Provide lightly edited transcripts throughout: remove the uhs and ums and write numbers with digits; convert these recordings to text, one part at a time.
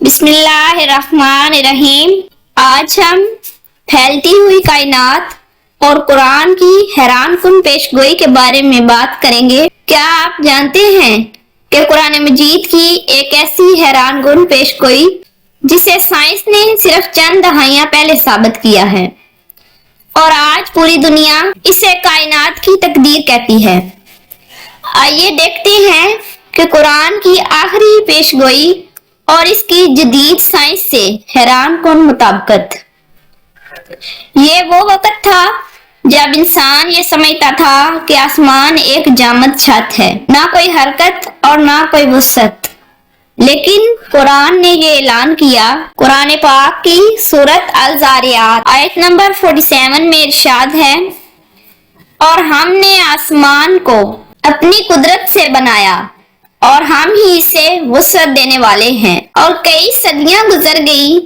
بسم اللہ الرحمن الرحیم۔ آج ہم پھیلتی ہوئی کائنات اور قرآن کی حیران کن پیشگوئی کے بارے میں بات کریں گے۔ کیا آپ جانتے ہیں کہ قرآن مجید کی ایک ایسی حیران کن پیشگوئی جسے سائنس نے صرف چند دہائیاں پہلے ثابت کیا ہے اور آج پوری دنیا اسے کائنات کی تقدیر کہتی ہے۔ آئیے دیکھتے ہیں کہ قرآن کی آخری پیشگوئی اور اس کی جدید سائنس سے حیران کن مطابقت۔ یہ وہ وقت تھا جب انسان یہ سمجھتا تھا کہ آسمان ایک جامد چھت ہے، نہ کوئی حرکت اور نہ کوئی وسعت، لیکن قرآن نے یہ اعلان کیا۔ قرآن پاک کی سورۃ الذاریات آیت نمبر 47 میں ارشاد ہے، اور ہم نے آسمان کو اپنی قدرت سے بنایا اور ہم ہی اسے وسعت دینے والے ہیں۔ اور کئی صدیاں گزر گئی،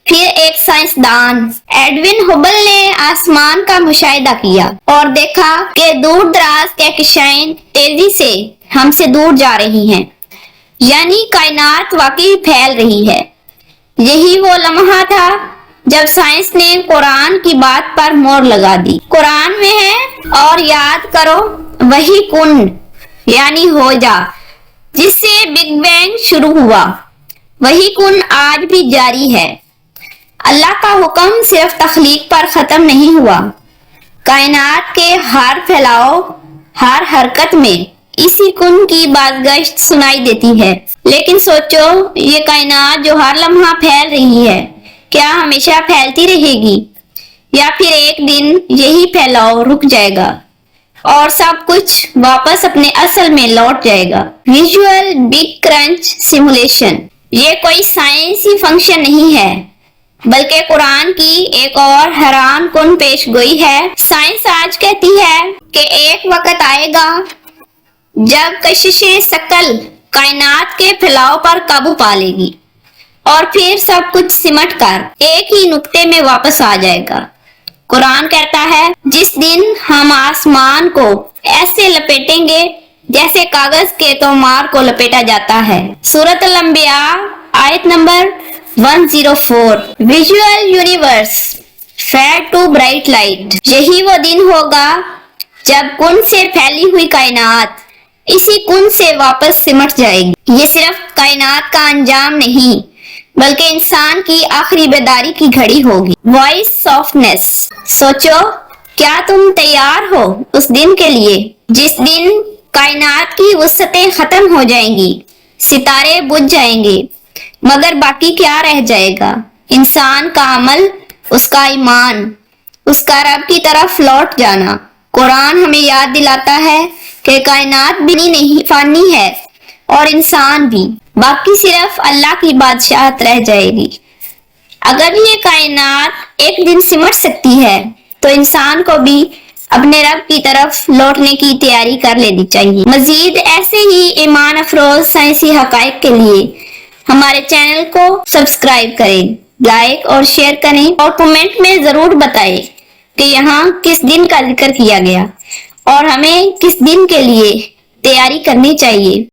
پھر ایک سائنسدان ایڈوین ہبل نے آسمان کا مشاہدہ کیا اور دیکھا کہ دور دراز کہکشائیں تیزی سے ہم سے دور جا رہی ہیں، یعنی کائنات واقعی پھیل رہی ہے۔ یہی وہ لمحہ تھا جب سائنس نے قرآن کی بات پر مہر لگا دی۔ قرآن میں ہے، اور یاد کرو وہی کن یعنی ہو جا، جس سے بگ بینگ شروع ہوا، وہی کن آج بھی جاری ہے۔ اللہ کا حکم صرف تخلیق پر ختم نہیں ہوا، کائنات کے ہر پھیلاؤ، ہر حرکت میں اسی کن کی بازگشت سنائی دیتی ہے۔ لیکن سوچو، یہ کائنات جو ہر لمحہ پھیل رہی ہے، کیا ہمیشہ پھیلتی رہے گی، یا پھر ایک دن یہی پھیلاؤ رک جائے گا اور سب کچھ واپس اپنے اصل میں لوٹ جائے گا؟ ویژول بگ کرنچ سیمولیشن یہ کوئی سائنسی فنکشن نہیں ہے، بلکہ قرآن کی ایک اور حیران کن پیشگوئی ہے۔ سائنس آج کہتی ہے کہ ایک وقت آئے گا جب کششِ ثقل کائنات کے پھیلاؤ پر قابو پا لے گی اور پھر سب کچھ سمٹ کر ایک ہی نقطے میں واپس آ جائے گا۔ قرآن کہتا ہے، جس دن ہم آسمان کو ایسے لپیٹیں گے جیسے کاغذ کے تومار کو لپیٹا جاتا ہے۔ سورۃ الانبیاء آیت نمبر 104۔ Visual universe fade to bright light یہی وہ دن ہوگا جب کن سے پھیلی ہوئی کائنات اسی کن سے واپس سمٹ جائے گی۔ یہ صرف کائنات کا انجام نہیں، بلکہ انسان کی آخری بیداری کی گھڑی ہوگی۔ وائس آفنس سوچو، کیا تم تیار ہو اس دن کے لیے جس دن کائنات کی وسعتیں ختم ہو جائیں گی، ستارے بجھ جائیں گے، مگر باقی کیا رہ جائے گا؟ انسان کا عمل، اس کا ایمان، اس کا رب کی طرف لوٹ جانا۔ قرآن ہمیں یاد دلاتا ہے کہ کائنات بھی نہیں فانی ہے، اور انسان بھی، باقی صرف اللہ کی بادشاہت رہ جائے گی۔ اگر یہ کائنات ایک دن سمٹ سکتی ہے تو انسان کو بھی اپنے رب کی طرف لوٹنے کی تیاری کر لینی چاہیے۔ مزید ایسے ہی ایمان افروز سائنسی حقائق کے لیے ہمارے چینل کو سبسکرائب کریں، لائک اور شیئر کریں، اور کمنٹ میں ضرور بتائیں کہ یہاں کس دن کا ذکر کیا گیا اور ہمیں کس دن کے لیے تیاری کرنی چاہیے۔